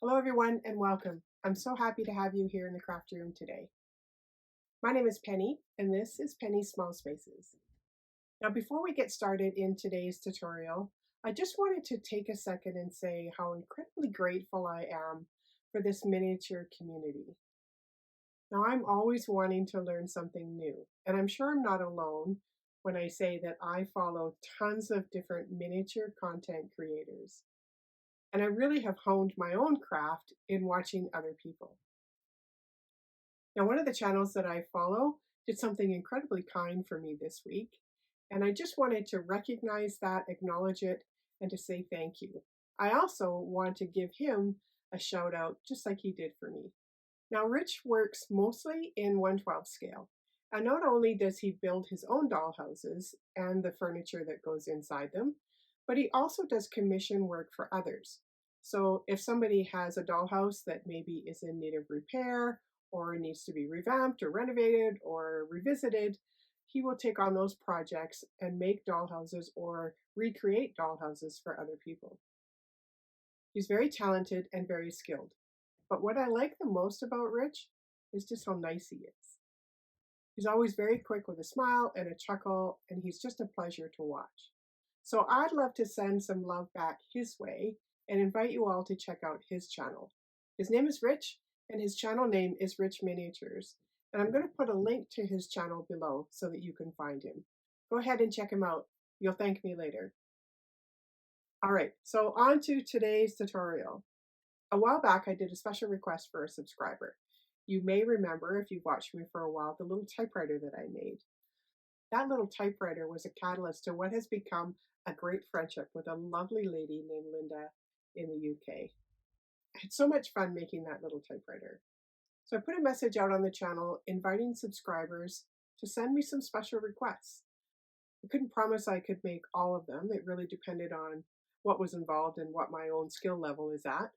Hello everyone and welcome. I'm so happy to have you here in the craft room today. My name is Penny and this is Penny's Small Spaces. Now before we get started in today's tutorial, I just wanted to take a second and say how incredibly grateful I am for this miniature community. Now I'm always wanting to learn something new, and I'm sure I'm not alone when I say that I follow tons of different miniature content creators. And I really have honed my own craft in watching other people. Now, one of the channels that I follow did something incredibly kind for me this week, and I just wanted to recognize that, acknowledge it, and to say thank you. I also want to give him a shout out just like he did for me. Now, Rich works mostly in 1/12 scale, and not only does he build his own dollhouses and the furniture that goes inside them, but he also does commission work for others. So if somebody has a dollhouse that maybe is in need of repair or needs to be revamped or renovated or revisited, he will take on those projects and make dollhouses or recreate dollhouses for other people. He's very talented and very skilled. But what I like the most about Rich is just how nice he is. He's always very quick with a smile and a chuckle, and he's just a pleasure to watch. So I'd love to send some love back his way and invite you all to check out his channel. His name is Rich, and his channel name is Rich Miniatures. And I'm going to put a link to his channel below so that you can find him. Go ahead and check him out. You'll thank me later. All right, so on to today's tutorial. A while back, I did a special request for a subscriber. You may remember, if you've watched me for a while, the little typewriter that I made. That little typewriter was a catalyst to what has become a great friendship with a lovely lady named Linda in the UK. I had so much fun making that little typewriter. So I put a message out on the channel inviting subscribers to send me some special requests. I couldn't promise I could make all of them. It really depended on what was involved and what my own skill level is at.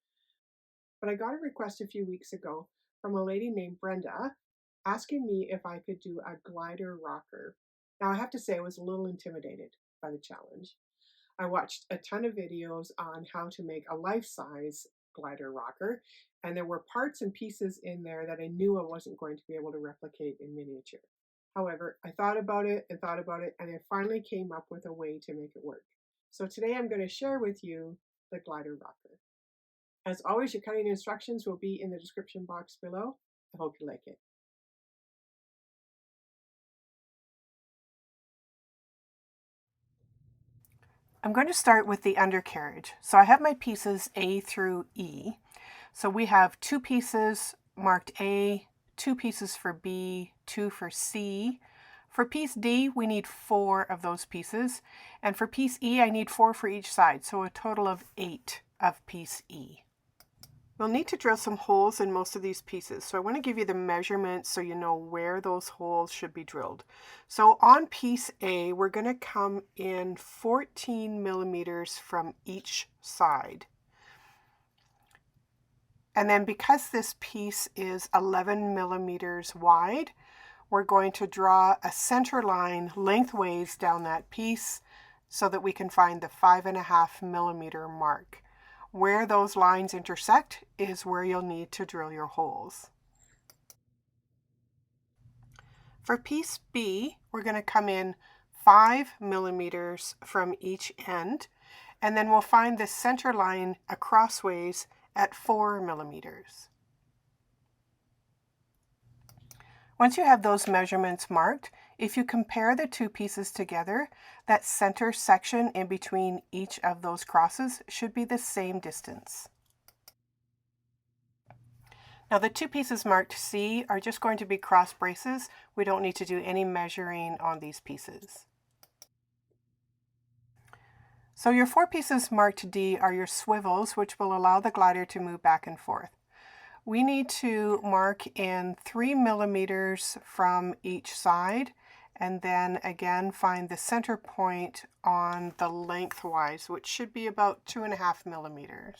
But I got a request a few weeks ago from a lady named Brenda asking me if I could do a glider rocker. Now I have to say I was a little intimidated by the challenge. I watched a ton of videos on how to make a life-size glider rocker, and there were parts and pieces in there that I knew I wasn't going to be able to replicate in miniature. However, I thought about it, and I finally came up with a way to make it work. So today I'm going to share with you the glider rocker. As always, your cutting instructions will be in the description box below. I hope you like it. I'm going to start with the undercarriage. So I have my pieces A through E. So we have 2 pieces marked A, 2 pieces for B, 2 for C. For piece D, we need 4 of those pieces. And for piece E, I need 4 for each side. So a total of 8 of piece E. We'll need to drill some holes in most of these pieces. So I want to give you the measurements so you know where those holes should be drilled. So on piece A, we're going to come in 14 millimeters from each side. And then because this piece is 11 millimeters wide, we're going to draw a center line lengthways down that piece so that we can find the 5.5 millimeter mark. Where those lines intersect is where you'll need to drill your holes. For piece B, we're going to come in 5 millimeters from each end, and then we'll find the center line acrossways at 4 millimeters. Once you have those measurements marked, if you compare the 2 pieces together, that center section in between each of those crosses should be the same distance. Now the 2 pieces marked C are just going to be cross braces. We don't need to do any measuring on these pieces. So your 4 pieces marked D are your swivels, which will allow the glider to move back and forth. We need to mark in 3 millimeters from each side, and then again find the center point on the lengthwise, which should be about 2.5 millimeters.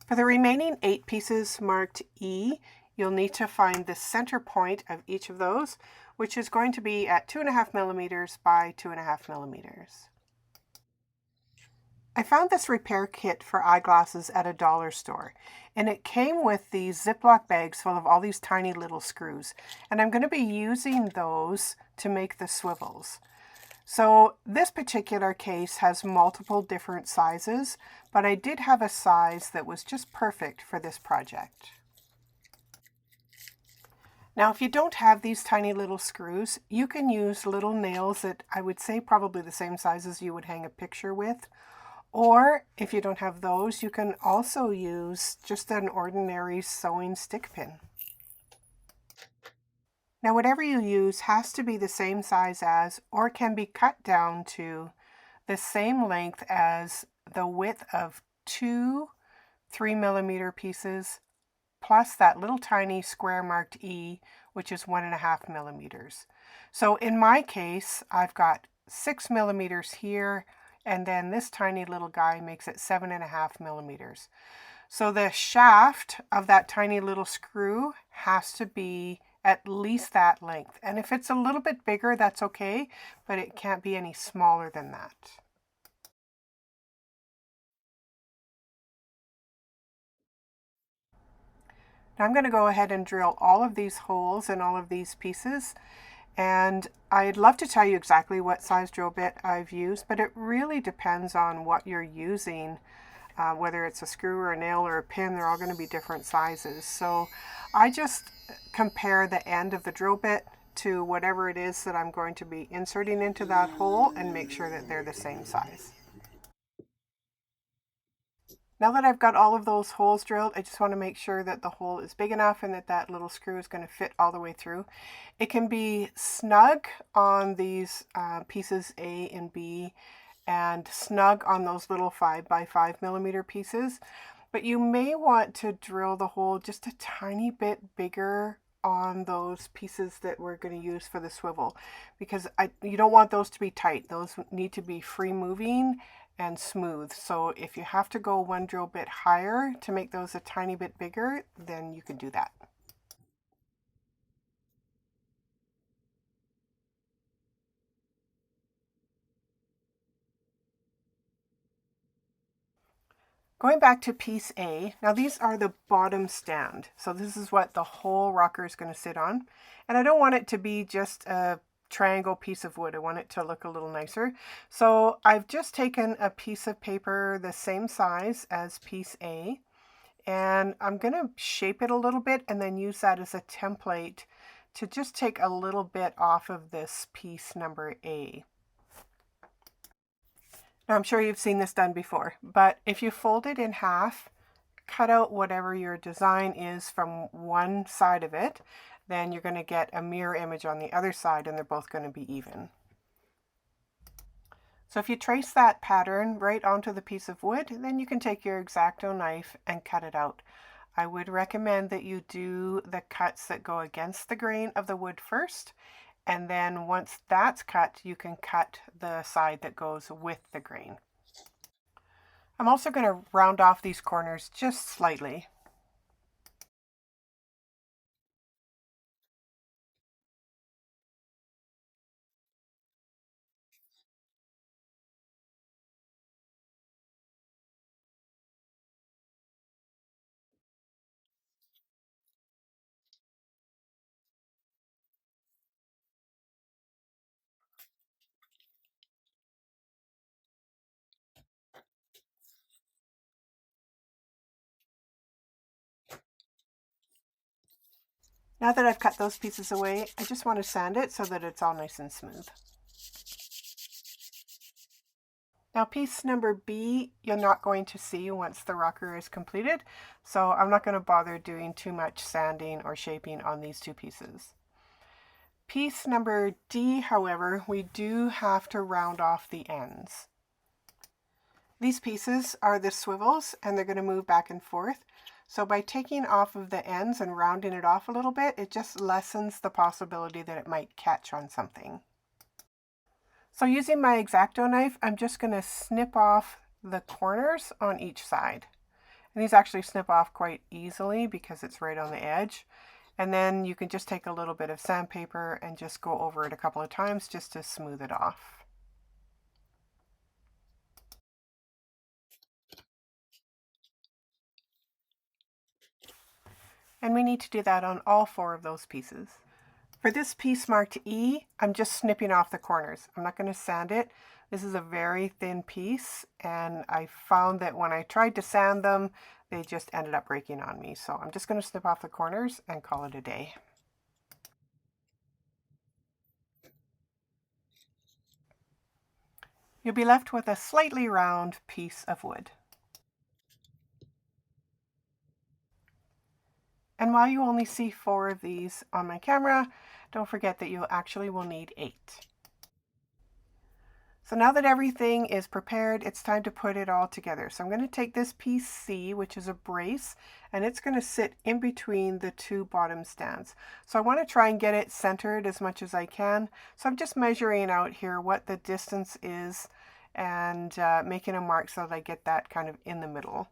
For the remaining 8 pieces marked E, you'll need to find the center point of each of those, which is going to be at 2.5 millimeters by 2.5 millimeters. I found this repair kit for eyeglasses at a dollar store, and it came with these Ziploc bags full of all these tiny little screws, and I'm going to be using those to make the swivels. So this particular case has multiple different sizes, but I did have a size that was just perfect for this project. Now, if you don't have these tiny little screws, you can use little nails that I would say probably the same size as you would hang a picture with. Or if you don't have those, you can also use just an ordinary sewing stick pin. Now, whatever you use has to be the same size as, or can be cut down to the same length as the width of two 3mm pieces plus that little tiny square marked E, which is 1.5mm. So in my case, I've got 6mm here, and then this tiny little guy makes it 7.5mm. So the shaft of that tiny little screw has to be at least that length. And if it's a little bit bigger, that's okay, but it can't be any smaller than that. Now I'm going to go ahead and drill all of these holes in all of these pieces. And I'd love to tell you exactly what size drill bit I've used, but it really depends on what you're using. Whether it's a screw or a nail or a pin, they're all going to be different sizes. So I just compare the end of the drill bit to whatever it is that I'm going to be inserting into that hole and make sure that they're the same size. Now that I've got all of those holes drilled, I just want to make sure that the hole is big enough and that that little screw is going to fit all the way through. It can be snug on these pieces A and B and snug on those little 5x5mm pieces, but you may want to drill the hole just a tiny bit bigger on those pieces that we're going to use for the swivel, because you don't want those to be tight. Those need to be free moving and smooth. So if you have to go one drill bit higher to make those a tiny bit bigger, then you can do that. Going back to piece A, now these are the bottom stand. So this is what the whole rocker is going to sit on. And I don't want it to be just a triangle piece of wood. I want it to look a little nicer. So I've just taken a piece of paper the same size as piece A, and I'm going to shape it a little bit and then use that as a template to just take a little bit off of this piece number A. Now I'm sure you've seen this done before, but if you fold it in half, cut out whatever your design is from one side of it, then you're going to get a mirror image on the other side and they're both going to be even. So if you trace that pattern right onto the piece of wood, then you can take your X-Acto knife and cut it out. I would recommend that you do the cuts that go against the grain of the wood first, and then once that's cut, you can cut the side that goes with the grain. I'm also going to round off these corners just slightly. Now that I've cut those pieces away, I just want to sand it so that it's all nice and smooth. Now piece number B, you're not going to see once the rocker is completed, so I'm not going to bother doing too much sanding or shaping on these two pieces. Piece number D, however, we do have to round off the ends. These pieces are the swivels and they're going to move back and forth. So by taking off of the ends and rounding it off a little bit, it just lessens the possibility that it might catch on something. So using my X-Acto knife, I'm just going to snip off the corners on each side. And these actually snip off quite easily because it's right on the edge. And then you can just take a little bit of sandpaper and just go over it a couple of times just to smooth it off. And we need to do that on all 4 of those pieces. For this piece marked E, I'm just snipping off the corners. I'm not going to sand it. This is a very thin piece, and I found that when I tried to sand them, they just ended up breaking on me. So I'm just going to snip off the corners and call it a day. You'll be left with a slightly round piece of wood. And while you only see 4 of these on my camera, don't forget that you actually will need 8. So now that everything is prepared, it's time to put it all together. So I'm going to take this piece C, which is a brace, and it's going to sit in between the 2 bottom stands. So I want to try and get it centered as much as I can. So I'm just measuring out here what the distance is and making a mark so that I get that kind of in the middle.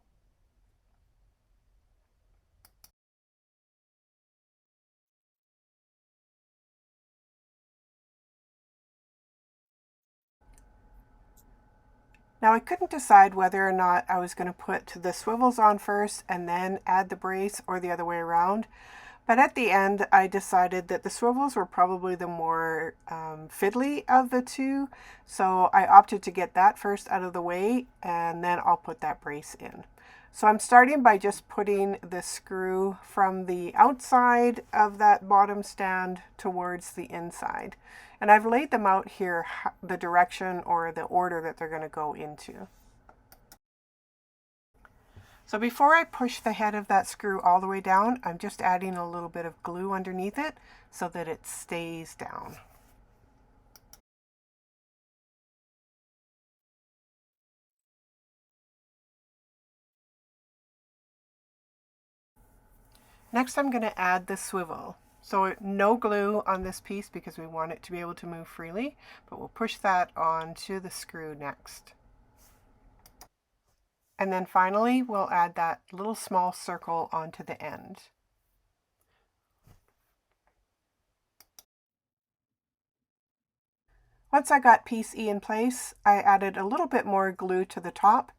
Now I couldn't decide whether or not I was going to put the swivels on first and then add the brace or the other way around. But at the end, I decided that the swivels were probably the more fiddly of the 2. So I opted to get that first out of the way, and then I'll put that brace in. So I'm starting by just putting the screw from the outside of that bottom stand towards the inside. And I've laid them out here, the direction or the order that they're going to go into. So before I push the head of that screw all the way down, I'm just adding a little bit of glue underneath it so that it stays down. Next, I'm going to add the swivel. So no glue on this piece because we want it to be able to move freely, but we'll push that onto the screw next. And then finally, we'll add that little small circle onto the end. Once I got piece E in place, I added a little bit more glue to the top,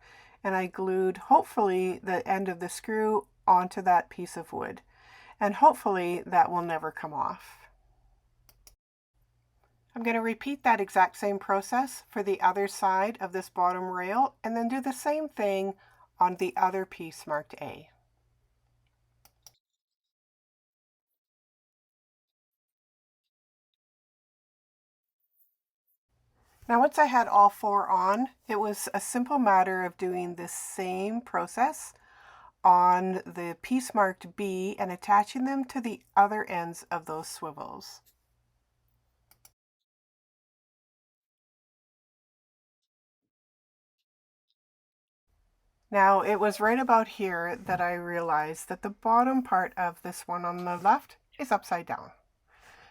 and I glued, hopefully, the end of the screw onto that piece of wood. And hopefully that will never come off. I'm going to repeat that exact same process for the other side of this bottom rail, and then do the same thing on the other piece marked A. Now once I had all 4 on, it was a simple matter of doing this same process on the piece marked B and attaching them to the other ends of those swivels. Now it was right about here that I realized that the bottom part of this one on the left is upside down.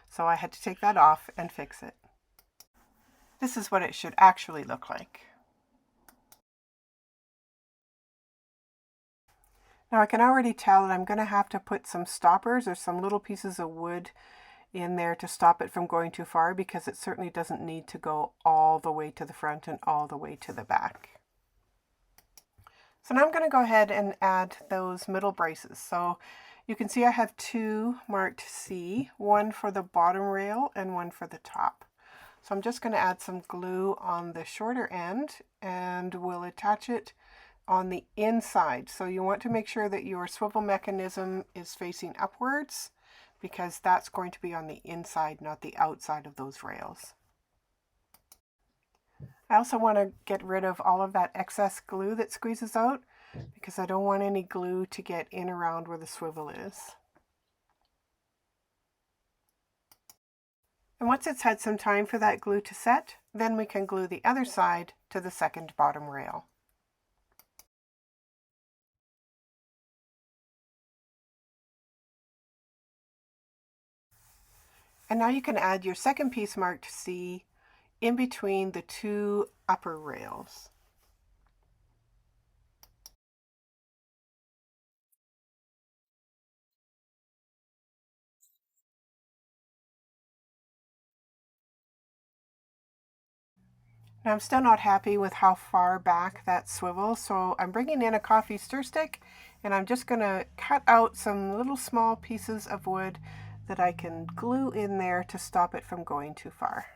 So I had to take that off and fix it. This is what it should actually look like. Now I can already tell that I'm going to have to put some stoppers or some little pieces of wood in there to stop it from going too far, because it certainly doesn't need to go all the way to the front and all the way to the back. So now I'm going to go ahead and add those middle braces. So you can see I have 2 marked C, one for the bottom rail and one for the top. So I'm just going to add some glue on the shorter end, and we'll attach it on the inside. So you want to make sure that your swivel mechanism is facing upwards, because that's going to be on the inside, not the outside of those rails. I also want to get rid of all of that excess glue that squeezes out, because I don't want any glue to get in around where the swivel is. And once it's had some time for that glue to set, then we can glue the other side to the second bottom rail. And now you can add your second piece marked C in between the 2 upper rails. Now I'm still not happy with how far back that swivels, so I'm bringing in a coffee stir stick and I'm just going to cut out some little small pieces of wood that I can glue in there to stop it from going too far.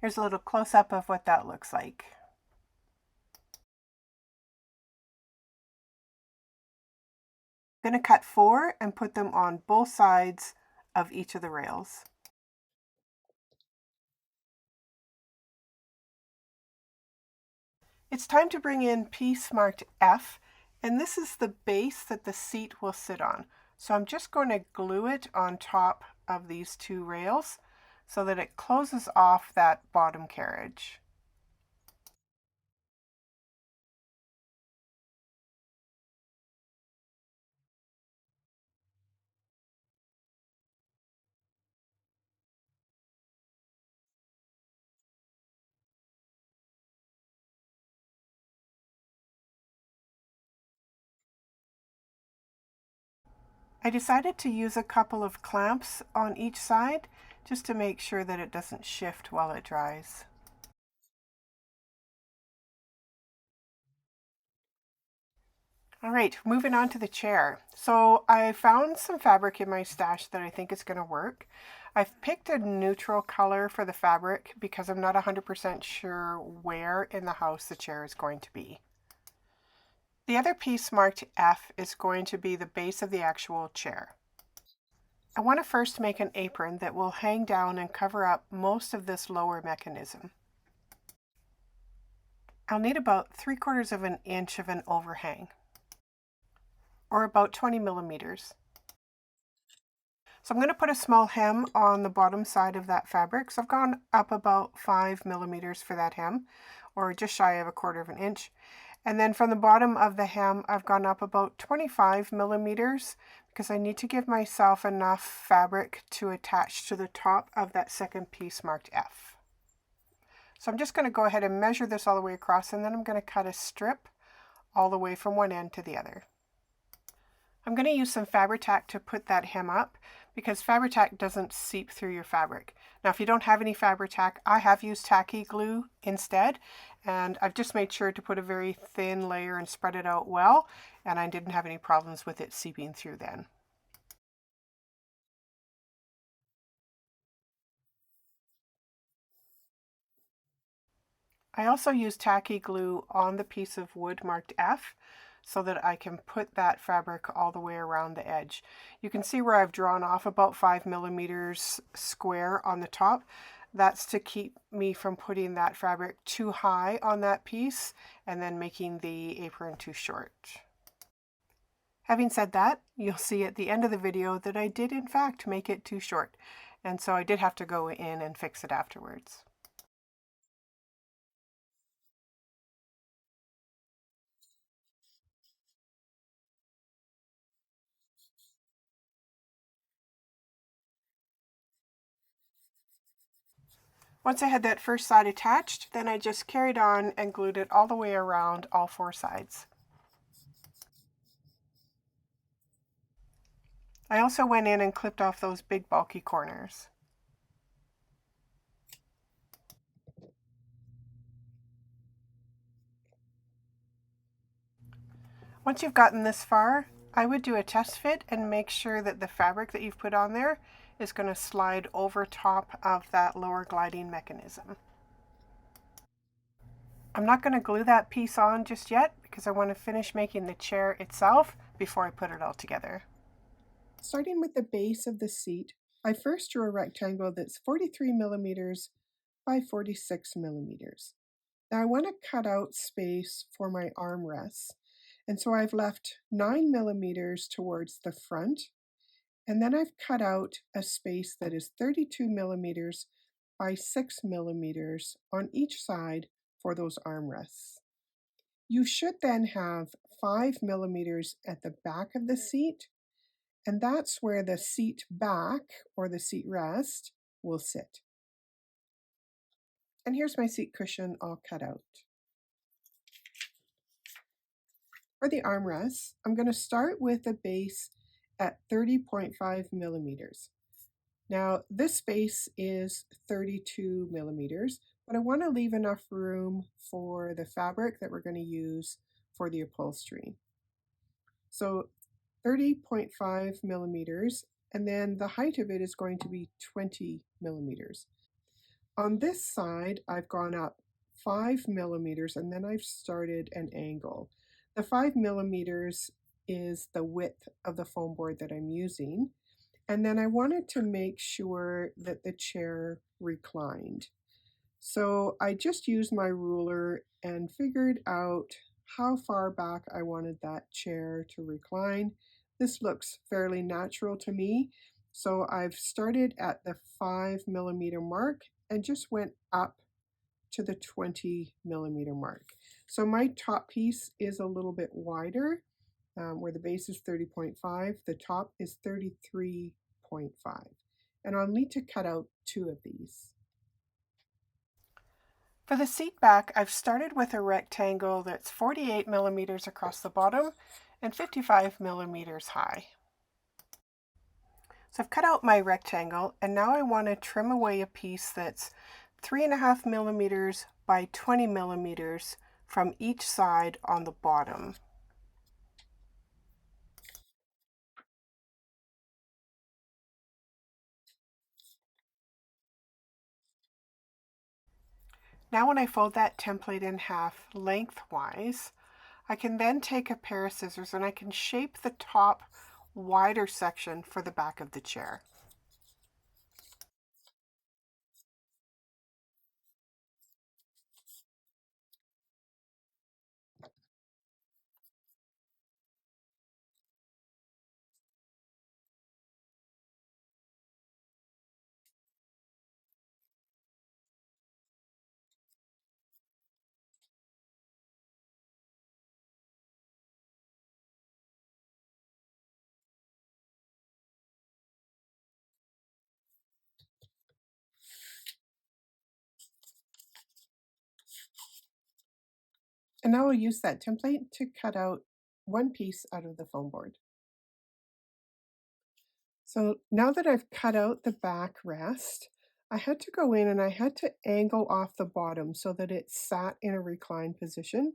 Here's a little close-up of what that looks like. I'm going to cut 4 and put them on both sides of each of the rails. It's time to bring in piece marked F, and this is the base that the seat will sit on. So I'm just going to glue it on top of these 2 rails so that it closes off that bottom carriage. I decided to use a couple of clamps on each side just to make sure that it doesn't shift while it dries. All right, moving on to the chair. So I found some fabric in my stash that I think is going to work. I've picked a neutral color for the fabric because I'm not 100% sure where in the house the chair is going to be. The other piece marked F is going to be the base of the actual chair. I want to first make an apron that will hang down and cover up most of this lower mechanism. I'll need about 3/4 of an inch of an overhang, or about 20 millimeters. So I'm going to put a small hem on the bottom side of that fabric. So I've gone up about 5 millimeters for that hem, or just shy of 1/4 of an inch. And then from the bottom of the hem, I've gone up about 25 millimeters because I need to give myself enough fabric to attach to the top of that second piece marked F. So I'm just going to go ahead and measure this all the way across, and then I'm going to cut a strip all the way from one end to the other. I'm going to use some Fabri-Tac to put that hem up because Fabri-Tac doesn't seep through your fabric. Now, if you don't have any Fabri-Tac, I have used tacky glue instead, and I've just made sure to put a very thin layer and spread it out well, and I didn't have any problems with it seeping through then. I also use tacky glue on the piece of wood marked F so that I can put that fabric all the way around the edge. You can see where I've drawn off about 5 millimeters square on the top. That's to keep me from putting that fabric too high on that piece and then making the apron too short. Having said that, you'll see at the end of the video that I did in fact make it too short, and so I did have to go in and fix it afterwards. Once I had that first side attached, then I just carried on and glued it all the way around all 4 sides. I also went in and clipped off those big bulky corners. Once you've gotten this far, I would do a test fit and make sure that the fabric that you've put on there is going to slide over top of that lower gliding mechanism. I'm not going to glue that piece on just yet because I want to finish making the chair itself before I put it all together. Starting with the base of the seat, I first drew a rectangle that's 43 millimeters by 46 millimeters. Now I want to cut out space for my armrests, and so I've left 9 millimeters towards the front, and then I've cut out a space that is 32 millimeters by 6 millimeters on each side for those armrests. You should then have 5 millimeters at the back of the seat, and that's where the seat back or the seat rest will sit. And here's my seat cushion all cut out. For the armrests, I'm going to start with a base at 30.5 millimeters. Now this space is 32 millimeters, but I want to leave enough room for the fabric that we're going to use for the upholstery. So 30.5 millimeters, and then the height of it is going to be 20 millimeters. On this side, I've gone up 5 millimeters and then I've started an angle. The 5 millimeters is the width of the foam board that I'm using. And then I wanted to make sure that the chair reclined. So I just used my ruler and figured out how far back I wanted that chair to recline. This looks fairly natural to me. So I've started at the 5 millimeter mark and just went up to the 20 millimeter mark. So my top piece is a little bit wider, where the base is 30.5, the top is 33.5. And I'll need to cut out 2 of these. For the seat back, I've started with a rectangle that's 48 millimeters across the bottom and 55 millimeters high. So I've cut out my rectangle, and now I want to trim away a piece that's 3.5 millimeters by 20 millimeters from each side on the bottom. Now when I fold that template in half lengthwise, I can then take a pair of scissors and I can shape the top wider section for the back of the chair. And now I'll use that template to cut out one piece out of the foam board. So now that I've cut out the backrest, I had to go in and I had to angle off the bottom so that it sat in a reclined position.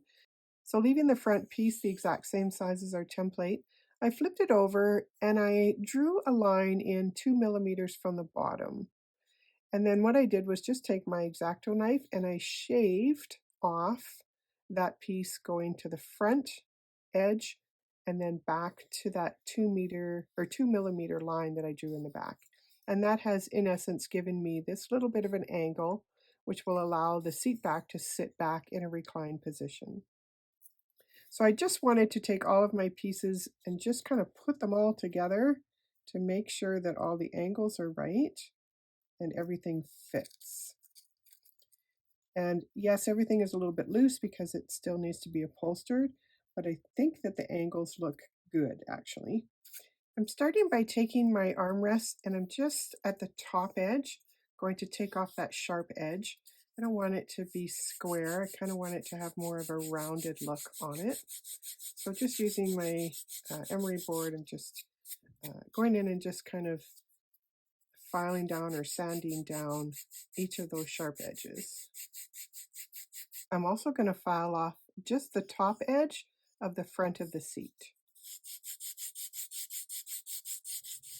So leaving the front piece the exact same size as our template, I flipped it over and I drew a line in 2 millimeters from the bottom. And then what I did was just take my X-Acto knife and I shaved off that piece going to the front edge and then back to that 2 millimeter line that I drew in the back. And that has in essence given me this little bit of an angle, which will allow the seat back to sit back in a reclined position. So I just wanted to take all of my pieces and just kind of put them all together to make sure that all the angles are right and everything fits. And yes, everything is a little bit loose because it still needs to be upholstered, but I think that the angles look good actually. I'm starting by taking my armrest and I'm just at the top edge going to take off that sharp edge. I don't want it to be square. I kind of want it to have more of a rounded look on it. So just using my emery board and just going in and just kind of filing down or sanding down each of those sharp edges. I'm also going to file off just the top edge of the front of the seat.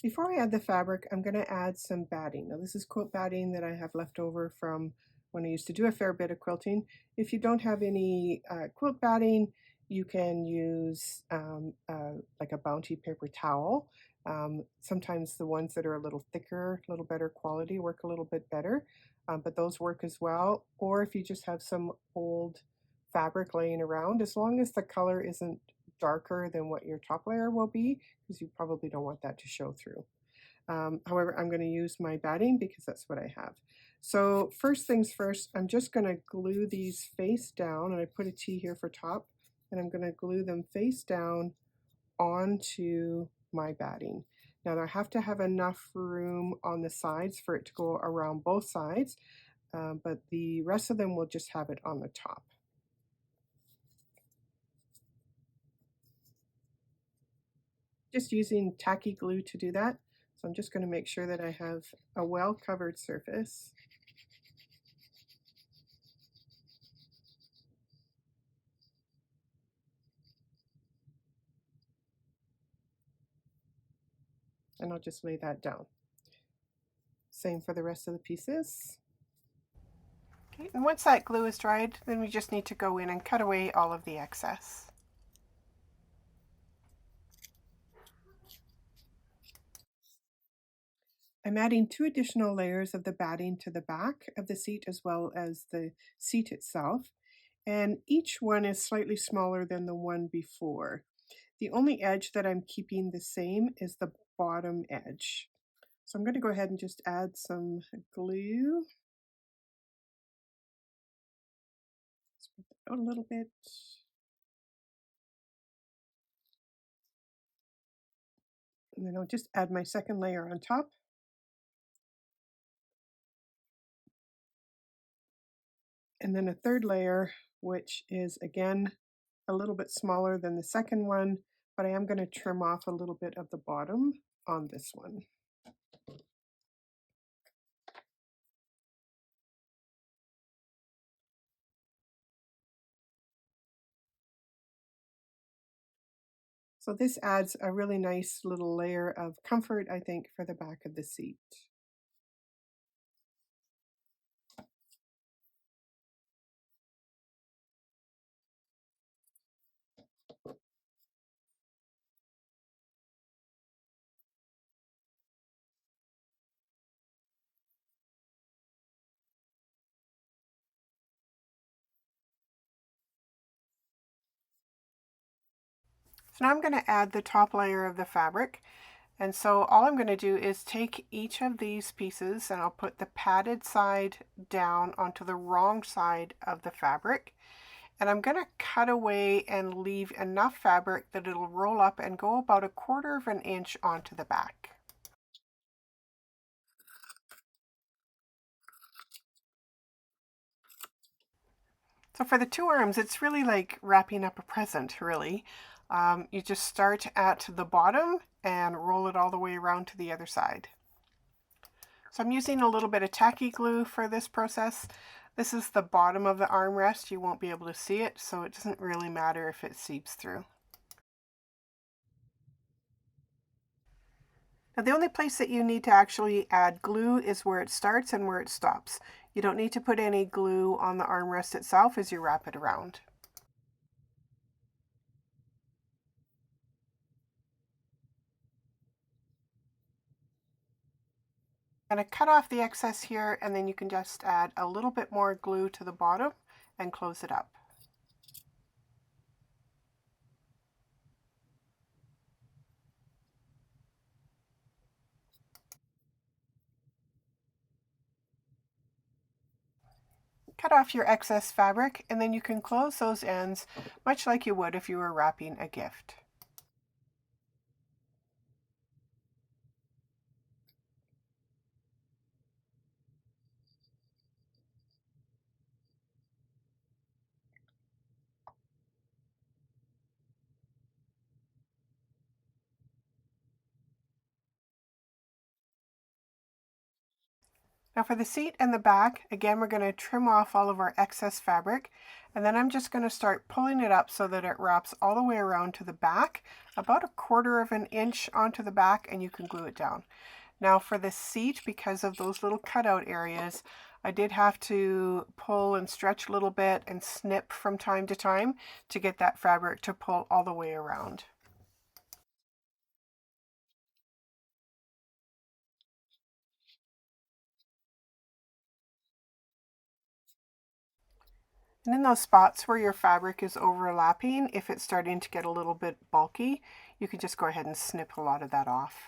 Before I add the fabric, I'm going to add some batting. Now this is quilt batting that I have left over from when I used to do a fair bit of quilting. If you don't have any quilt batting, you can use like a Bounty paper towel. Sometimes the ones that are a little thicker, a little better quality work a little bit better, but those work as well. Or if you just have some old fabric laying around, as long as the color isn't darker than what your top layer will be, because you probably don't want that to show through. However, I'm going to use my batting because that's what I have. So first things first, I'm just going to glue these face down, and I put a T here for top, and I'm going to glue them face down onto my batting. Now I have to have enough room on the sides for it to go around both sides, but the rest of them will just have it on the top. Just using tacky glue to do that. So I'm just going to make sure that I have a well-covered surface. And I'll just lay that down. Same for the rest of the pieces. Okay, and once that glue is dried, then we just need to go in and cut away all of the excess. I'm adding 2 additional layers of the batting to the back of the seat as well as the seat itself, and each one is slightly smaller than the one before. The only edge that I'm keeping the same is the bottom edge. So I'm going to go ahead and just add some glue. Spread that out a little bit. And then I'll just add my second layer on top. And then a third layer, which is again a little bit smaller than the second one, but I am going to trim off a little bit of the bottom on this one. So this adds a really nice little layer of comfort, I think, for the back of the seat. So now I'm going to add the top layer of the fabric. And so all I'm going to do is take each of these pieces and I'll put the padded side down onto the wrong side of the fabric. And I'm going to cut away and leave enough fabric that it'll roll up and go about 1/4 of an inch onto the back. So for the 2 arms, it's really like wrapping up a present, really. You just start at the bottom and roll it all the way around to the other side. So I'm using a little bit of tacky glue for this process. This is the bottom of the armrest. You won't be able to see it, so it doesn't really matter if it seeps through. Now the only place that you need to actually add glue is where it starts and where it stops. You don't need to put any glue on the armrest itself as you wrap it around. I'm going to cut off the excess here, and then you can just add a little bit more glue to the bottom and close it up. Cut off your excess fabric, and then you can close those ends much like you would if you were wrapping a gift. Now for the seat and the back, again, we're going to trim off all of our excess fabric, and then I'm just going to start pulling it up so that it wraps all the way around to the back, about 1/4 of an inch onto the back, and you can glue it down. Now for the seat, because of those little cutout areas, I did have to pull and stretch a little bit and snip from time to time to get that fabric to pull all the way around. And in those spots where your fabric is overlapping, if it's starting to get a little bit bulky, you can just go ahead and snip a lot of that off.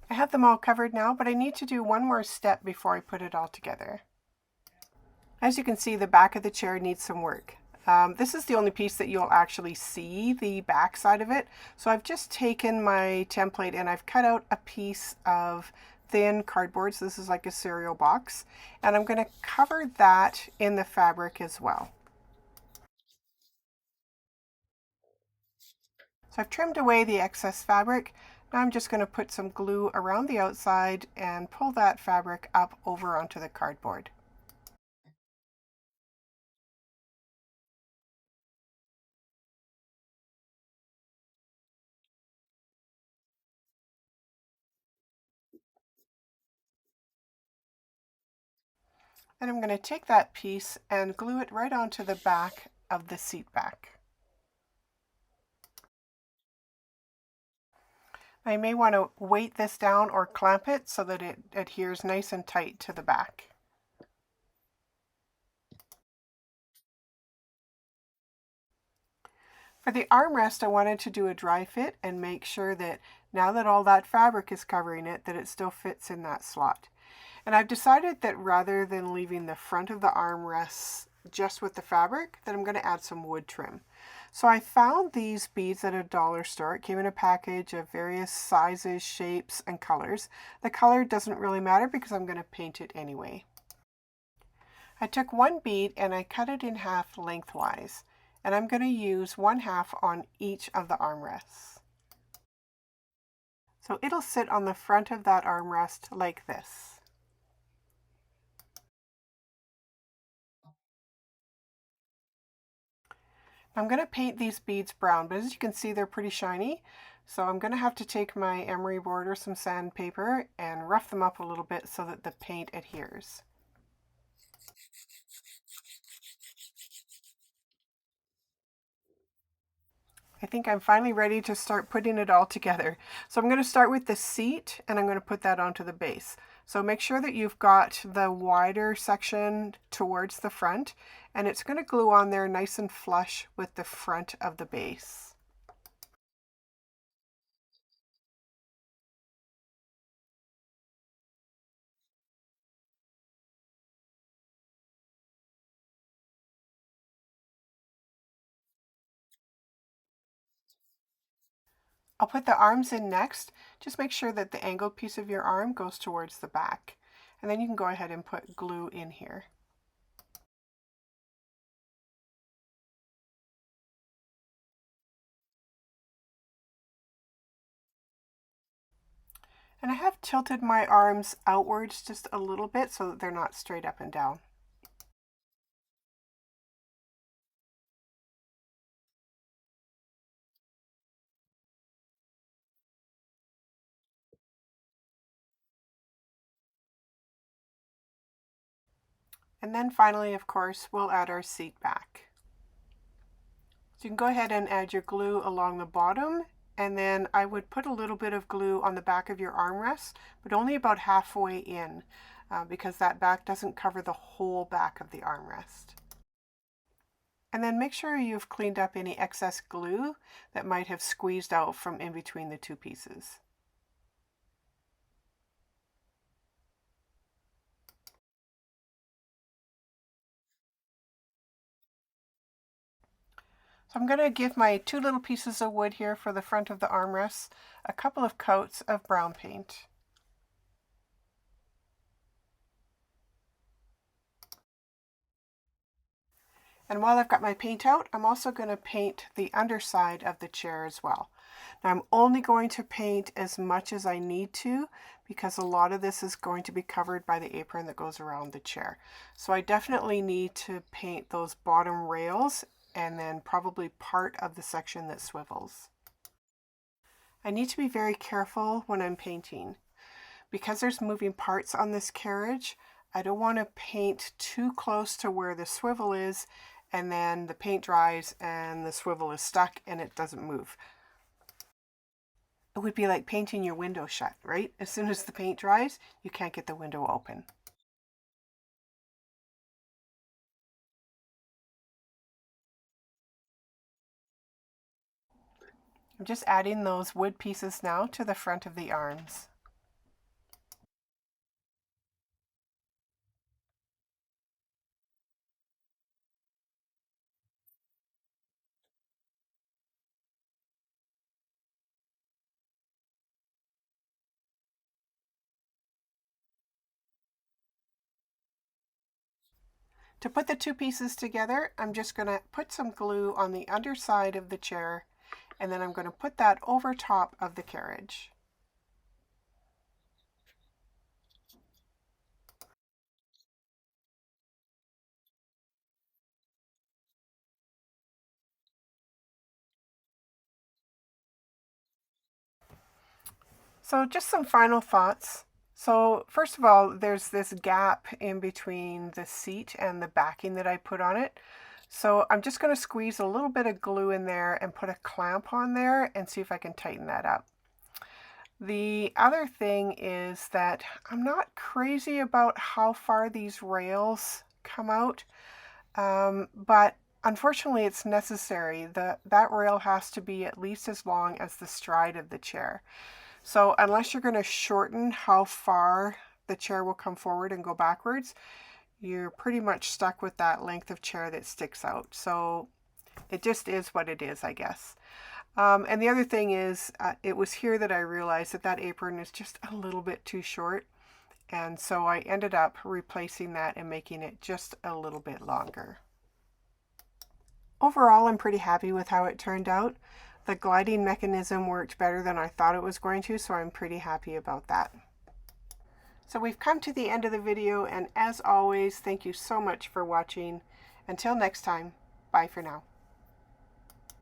I have them all covered now, but I need to do one more step before I put it all together. As you can see, the back of the chair needs some work. This is the only piece that you'll actually see the back side of it. So I've just taken my template and I've cut out a piece of thin cardboard. So this is like a cereal box. And I'm going to cover that in the fabric as well. So I've trimmed away the excess fabric. Now I'm just going to put some glue around the outside and pull that fabric up over onto the cardboard. And I'm going to take that piece and glue it right onto the back of the seat back. I may want to weight this down or clamp it so that it adheres nice and tight to the back. For the armrest, I wanted to do a dry fit and make sure that now that all that fabric is covering it, that it still fits in that slot. And I've decided that rather than leaving the front of the armrests just with the fabric, that I'm going to add some wood trim. So I found these beads at a dollar store. It came in a package of various sizes, shapes, and colors. The color doesn't really matter because I'm going to paint it anyway. I took one bead and I cut it in half lengthwise, and I'm going to use 1/2 on each of the armrests. So it'll sit on the front of that armrest like this. I'm going to paint these beads brown, but as you can see, they're pretty shiny. So I'm going to have to take my emery board or some sandpaper and rough them up a little bit so that the paint adheres. I think I'm finally ready to start putting it all together. So I'm going to start with the seat and I'm going to put that onto the base. So make sure that you've got the wider section towards the front, and it's going to glue on there nice and flush with the front of the base. I'll put the arms in next. Just make sure that the angled piece of your arm goes towards the back. And then you can go ahead and put glue in here. And I have tilted my arms outwards just a little bit so that they're not straight up and down. And then finally, of course, we'll add our seat back. So you can go ahead and add your glue along the bottom, and then I would put a little bit of glue on the back of your armrest, but only about halfway in, because that back doesn't cover the whole back of the armrest. And then make sure you've cleaned up any excess glue that might have squeezed out from in between the two pieces. So I'm going to give my two little pieces of wood here for the front of the armrests a couple of coats of brown paint. And while I've got my paint out, I'm also going to paint the underside of the chair as well. Now I'm only going to paint as much as I need to because a lot of this is going to be covered by the apron that goes around the chair. So I definitely need to paint those bottom rails and then probably part of the section that swivels. I need to be very careful when I'm painting. Because there's moving parts on this carriage, I don't want to paint too close to where the swivel is and then the paint dries and the swivel is stuck and it doesn't move. It would be like painting your window shut, right? As soon as the paint dries, you can't get the window open. I'm just adding those wood pieces now to the front of the arms. To put the two pieces together, I'm just going to put some glue on the underside of the chair and then I'm going to put that over top of the carriage. So just some final thoughts. So first of all, there's this gap in between the seat and the backing that I put on it. So I'm just going to squeeze a little bit of glue in there and put a clamp on there and see if I can tighten that up. The other thing is that I'm not crazy about how far these rails come out, but unfortunately it's necessary. That rail has to be at least as long as the stride of the chair. So unless you're going to shorten how far the chair will come forward and go backwards, you're pretty much stuck with that length of chair that sticks out. So it just is what it is, I guess. And the other thing is, it was here that I realized that that apron is just a little bit too short. And so I ended up replacing that and making it just a little bit longer. Overall, I'm pretty happy with how it turned out. The gliding mechanism worked better than I thought it was going to, so I'm pretty happy about that. So we've come to the end of the video, and as always, thank you so much for watching. Until next time, bye for now.